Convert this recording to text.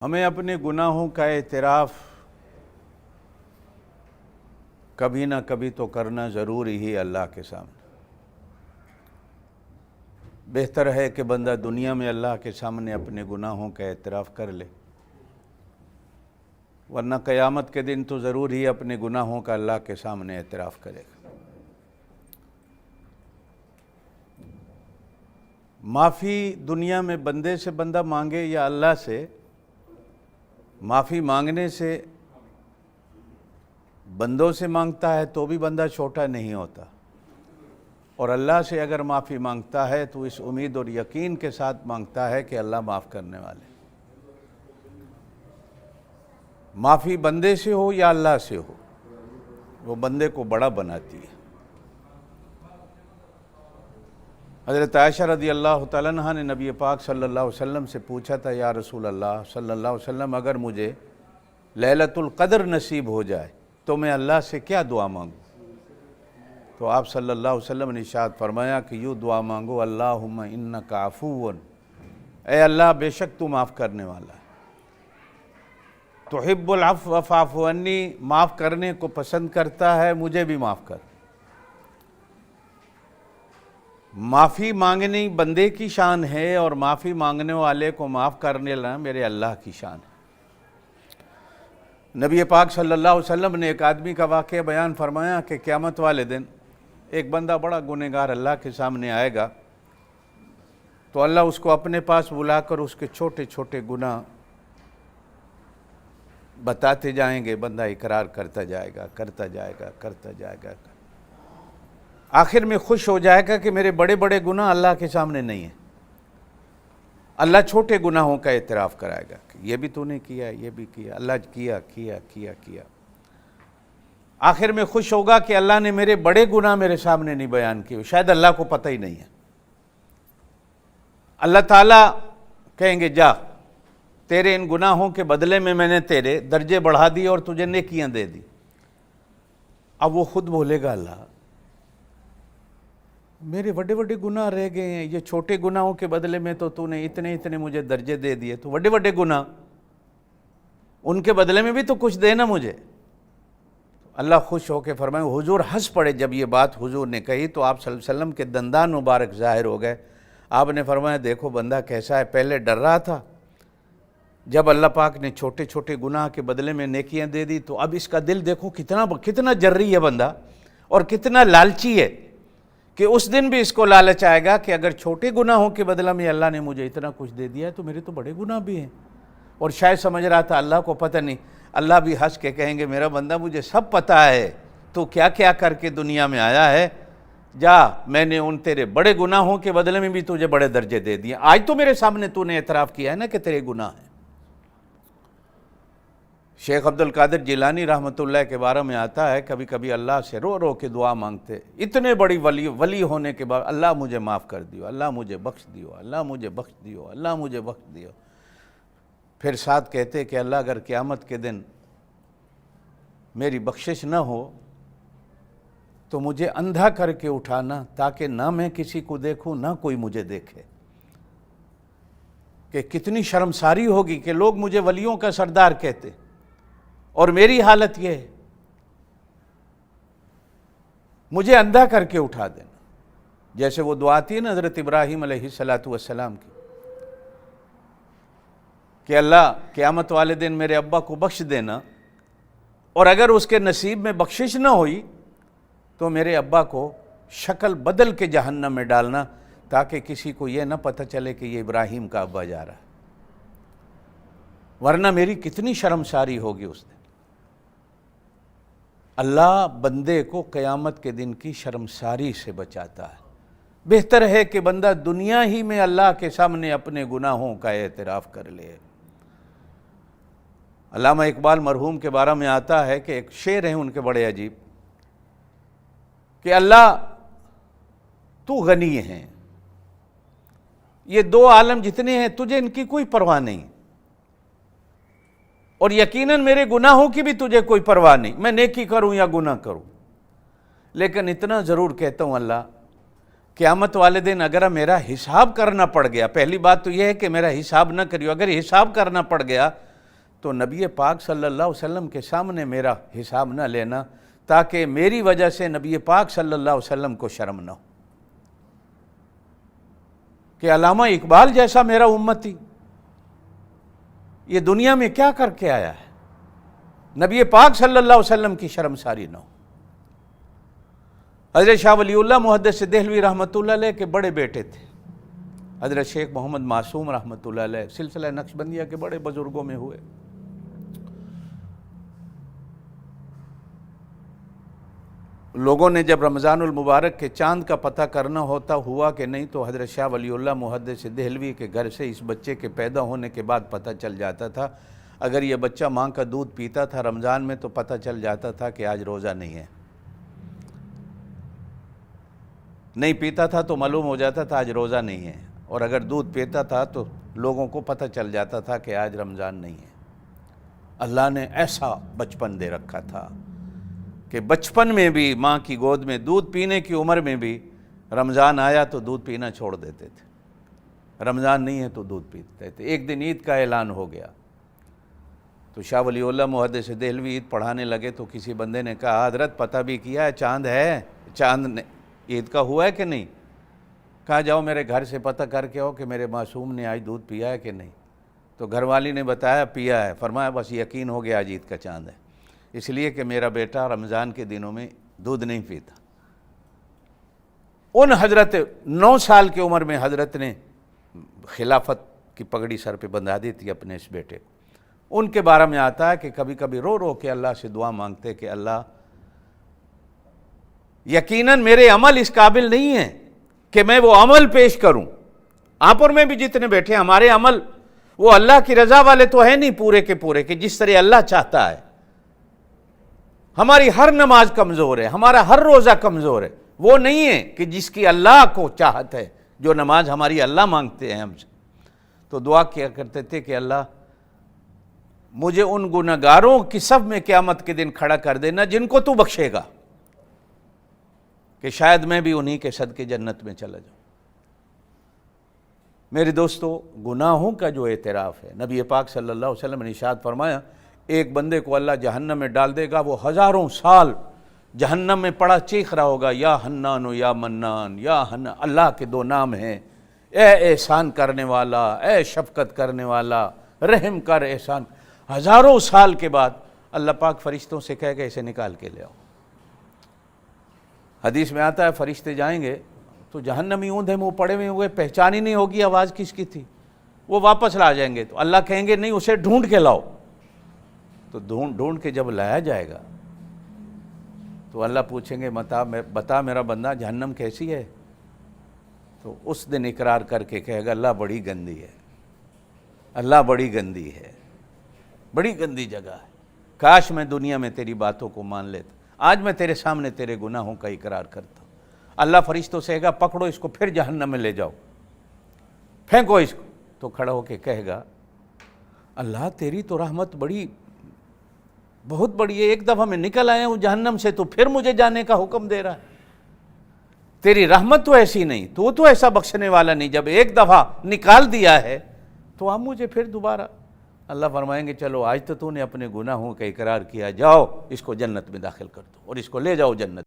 ہمیں اپنے گناہوں کا اعتراف کبھی نہ کبھی تو کرنا ضروری ہی اللہ کے سامنے۔ بہتر ہے کہ بندہ دنیا میں اللہ کے سامنے اپنے گناہوں کا اعتراف کر لے، ورنہ قیامت کے دن تو ضرور ہی اپنے گناہوں کا اللہ کے سامنے اعتراف کرے گا۔ معافی دنیا میں بندے سے بندہ مانگے یا اللہ سے، معافی مانگنے سے بندوں سے مانگتا ہے تو بھی بندہ چھوٹا نہیں ہوتا، اور اللہ سے اگر معافی مانگتا ہے تو اس امید اور یقین کے ساتھ مانگتا ہے کہ اللہ معاف کرنے والے۔ معافی بندے سے ہو یا اللہ سے ہو، وہ بندے کو بڑا بناتی ہے۔ حضرت عائشہ رضی اللہ تعالیٰ عنہ نے نبی پاک صلی اللہ علیہ وسلم سے پوچھا تھا، یا رسول اللہ صلی اللہ علیہ وسلم، اگر مجھے لیلۃ القدر نصیب ہو جائے تو میں اللہ سے کیا دعا مانگوں؟ تو آپ صلی اللہ علیہ وسلم نے ارشاد فرمایا کہ یوں دعا مانگو، اللہم انک عفو، اے اللہ بے شک تو معاف کرنے والا ہے، تحب العفو فاعف عنی، معاف کرنے کو پسند کرتا ہے، مجھے بھی معاف کر۔ معافی مانگنی بندے کی شان ہے، اور معافی مانگنے والے کو معاف کرنے والا میرے اللہ کی شان ہے۔ نبی پاک صلی اللہ علیہ وسلم نے ایک آدمی کا واقعہ بیان فرمایا کہ قیامت والے دن ایک بندہ بڑا گنہگار اللہ کے سامنے آئے گا، تو اللہ اس کو اپنے پاس بلا کر اس کے چھوٹے چھوٹے گناہ بتاتے جائیں گے، بندہ اقرار کرتا جائے گا، کرتا جائے گا، کرتا جائے گا، آخر میں خوش ہو جائے گا کہ میرے بڑے بڑے گناہ اللہ کے سامنے نہیں ہیں۔ اللہ چھوٹے گناہوں کا اعتراف کرائے گا کہ یہ بھی تو نے کیا، یہ بھی کیا، اللہ کیا کیا کیا کیا۔ آخر میں خوش ہوگا کہ اللہ نے میرے بڑے گناہ میرے سامنے نہیں بیان کیے، شاید اللہ کو پتہ ہی نہیں ہے۔ اللہ تعالیٰ کہیں گے جا، تیرے ان گناہوں کے بدلے میں نے تیرے درجے بڑھا دیے اور تجھے نیکیاں دے دی۔ اب وہ خود بولے گا، اللہ میرے بڑے بڑے گناہ رہ گئے ہیں، یہ چھوٹے گناہوں کے بدلے میں تو نے اتنے اتنے مجھے درجے دے دیے، تو بڑے بڑے گناہ ان کے بدلے میں بھی تو کچھ دینا مجھے۔ اللہ خوش ہو کے فرمائے، حضور ہنس پڑے جب یہ بات حضور نے کہی تو آپ صلی اللہ علیہ وسلم کے دندان مبارک ظاہر ہو گئے۔ آپ نے فرمایا، دیکھو بندہ کیسا ہے، پہلے ڈر رہا تھا، جب اللہ پاک نے چھوٹے چھوٹے گناہ کے بدلے میں نیکیاں دے دی تو اب اس کا دل دیکھو کتنا جرری ہے بندہ، اور کتنا لالچی ہے کہ اس دن بھی اس کو لالچ آئے گا کہ اگر چھوٹے گناہوں کے بدلہ میں اللہ نے مجھے اتنا کچھ دے دیا ہے تو میرے تو بڑے گناہ بھی ہیں۔ اور شاید سمجھ رہا تھا اللہ کو پتہ نہیں، اللہ بھی ہنس کے کہیں گے، میرا بندہ مجھے سب پتہ ہے، تو کیا کیا کر کے دنیا میں آیا ہے، جا میں نے ان تیرے بڑے گناہوں کے بدلے میں بھی تجھے بڑے درجے دے دیے، آج تو میرے سامنے تو نے اعتراف کیا ہے نا کہ تیرے گناہ ہیں۔ شیخ عبد القادر جیلانی رحمۃ اللہ کے بارے میں آتا ہے، کبھی کبھی اللہ سے رو رو کے دعا مانگتے، اتنے بڑی ولی ہونے کے بعد، اللہ مجھے معاف کر دیو، اللہ مجھے بخش دیو، اللہ مجھے بخش دیو، اللہ مجھے بخش دیو۔ پھر ساتھ کہتے کہ اللہ اگر قیامت کے دن میری بخشش نہ ہو تو مجھے اندھا کر کے اٹھانا، تاکہ نہ میں کسی کو دیکھوں نہ کوئی مجھے دیکھے۔ کہ کتنی شرمساری ہوگی کہ لوگ مجھے ولیوں کا سردار کہتے اور میری حالت یہ ہے، مجھے اندھا کر کے اٹھا دینا۔ جیسے وہ دعا تھی نا حضرت ابراہیم علیہ السلام کی کہ اللہ قیامت والے دن میرے ابا کو بخش دینا، اور اگر اس کے نصیب میں بخشش نہ ہوئی تو میرے ابا کو شکل بدل کے جہنم میں ڈالنا، تاکہ کسی کو یہ نہ پتہ چلے کہ یہ ابراہیم کا ابا جا رہا ہے، ورنہ میری کتنی شرمساری ہوگی اس دن۔ اللہ بندے کو قیامت کے دن کی شرمساری سے بچاتا ہے۔ بہتر ہے کہ بندہ دنیا ہی میں اللہ کے سامنے اپنے گناہوں کا اعتراف کر لے۔ علامہ اقبال مرحوم کے بارے میں آتا ہے کہ ایک شعر ہیں ان کے بڑے عجیب، کہ اللہ تو غنی ہیں، یہ دو عالم جتنے ہیں تجھے ان کی کوئی پرواہ نہیں، اور یقیناً میرے گناہوں کی بھی تجھے کوئی پرواہ نہیں، میں نیکی کروں یا گناہ کروں، لیکن اتنا ضرور کہتا ہوں اللہ، قیامت والے دن اگر میرا حساب کرنا پڑ گیا، پہلی بات تو یہ ہے کہ میرا حساب نہ کریو، اگر حساب کرنا پڑ گیا تو نبی پاک صلی اللہ علیہ وسلم کے سامنے میرا حساب نہ لینا، تاکہ میری وجہ سے نبی پاک صلی اللہ علیہ وسلم کو شرم نہ ہو کہ علامہ اقبال جیسا میرا امتی یہ دنیا میں کیا کر کے آیا ہے، نبی پاک صلی اللہ علیہ وسلم کی شرمساری نہ ہو۔ حضرت شاہ ولی اللہ محدث دہلوی رحمۃ اللہ علیہ کے بڑے بیٹے تھے حضرت شیخ محمد معصوم رحمۃ اللہ علیہ، سلسلہ نقشبندیہ کے بڑے بزرگوں میں ہوئے۔ لوگوں نے جب رمضان المبارک کے چاند کا پتہ کرنا ہوتا ہوا کہ نہیں، تو حضرت شاہ ولی اللہ محدث دہلوی کے گھر سے اس بچے کے پیدا ہونے کے بعد پتہ چل جاتا تھا۔ اگر یہ بچہ ماں کا دودھ پیتا تھا رمضان میں تو پتہ چل جاتا تھا کہ آج روزہ نہیں ہے، نہیں پیتا تھا تو معلوم ہو جاتا تھا آج روزہ نہیں ہے، اور اگر دودھ پیتا تھا تو لوگوں کو پتہ چل جاتا تھا کہ آج رمضان نہیں ہے۔ اللہ نے ایسا بچپن دے رکھا تھا کہ بچپن میں بھی ماں کی گود میں دودھ پینے کی عمر میں بھی رمضان آیا تو دودھ پینا چھوڑ دیتے تھے، رمضان نہیں ہے تو دودھ پیتے تھے۔ ایک دن عید کا اعلان ہو گیا تو شاہ ولی اللہ محدث دہلوی عید پڑھانے لگے، تو کسی بندے نے کہا حضرت پتہ بھی کیا ہے چاند ہے، چاند عید کا ہوا ہے کہ نہیں؟ کہا جاؤ میرے گھر سے پتہ کر کے آؤ کہ میرے معصوم نے آج دودھ پیا ہے کہ نہیں۔ تو گھر والی نے بتایا پیا ہے، فرمایا بس یقین ہو گیا آج عید کا چاند ہے، اس لیے کہ میرا بیٹا رمضان کے دنوں میں دودھ نہیں پیتا۔ ان حضرت 9 سال کی عمر میں حضرت نے خلافت کی پگڑی سر پہ بندھا دی تھی اپنے اس بیٹے کو۔ ان کے بارے میں آتا ہے کہ کبھی کبھی رو رو کے اللہ سے دعا مانگتے کہ اللہ یقیناً میرے عمل اس قابل نہیں ہے کہ میں وہ عمل پیش کروں۔ آپ اور میں بھی جتنے بیٹھے ہمارے عمل وہ اللہ کی رضا والے تو ہے نہیں پورے کے پورے کہ جس طرح اللہ چاہتا ہے۔ ہماری ہر نماز کمزور ہے، ہمارا ہر روزہ کمزور ہے، وہ نہیں ہے کہ جس کی اللہ کو چاہت ہے، جو نماز ہماری اللہ مانگتے ہیں ہم سے۔ تو دعا کیا کرتے تھے کہ اللہ مجھے ان گنہگاروں کی صف میں قیامت کے دن کھڑا کر دینا جن کو تو بخشے گا، کہ شاید میں بھی انہی کے صدقے جنت میں چلا جاؤں۔ میرے دوستو، گناہوں کا جو اعتراف ہے، نبی پاک صلی اللہ علیہ وسلم نے ارشاد فرمایا ایک بندے کو اللہ جہنم میں ڈال دے گا، وہ ہزاروں سال جہنم میں پڑا چیخ رہا ہوگا یا حنان و یا منان، یا حنان، اللہ کے 2 نام ہیں، اے احسان کرنے والا، اے شفقت کرنے والا، رحم کر احسان۔ ہزاروں سال کے بعد اللہ پاک فرشتوں سے کہے گا اسے نکال کے لے آؤ۔ حدیث میں آتا ہے فرشتے جائیں گے تو جہنمی اوندھے منہ پڑے ہوئے، پہچان ہی نہیں ہوگی آواز کس کی تھی، وہ واپس لا جائیں گے۔ تو اللہ کہیں گے نہیں اسے ڈھونڈ کے لاؤ۔ تو ڈھونڈ کے جب لایا جائے گا تو اللہ پوچھیں گے بتا میرا بندہ جہنم کیسی ہے؟ تو اس دن اقرار کر کے کہے گا اللہ بڑی گندی ہے، اللہ بڑی گندی ہے، بڑی گندی جگہ ہے، کاش میں دنیا میں تیری باتوں کو مان لیتا، آج میں تیرے سامنے تیرے گناہوں کا اقرار کرتا ہوں۔ اللہ فرشتوں سے کہے گا پکڑو اس کو پھر جہنم میں لے جاؤ، پھینکو اس کو۔ تو کھڑا ہو کے کہے گا اللہ تیری تو رحمت بہت بڑی ہے، ایک دفعہ میں نکل آیا ہوں جہنم سے تو پھر مجھے جانے کا حکم دے رہا ہے، تیری رحمت تو ایسی نہیں، تو ایسا بخشنے والا نہیں، جب ایک دفعہ نکال دیا ہے تو اب مجھے پھر دوبارہ۔ اللہ فرمائیں گے چلو آج تو نے اپنے گناہوں کا اقرار کیا، جاؤ اس کو جنت میں داخل کر دو اور اس کو لے جاؤ جنت۔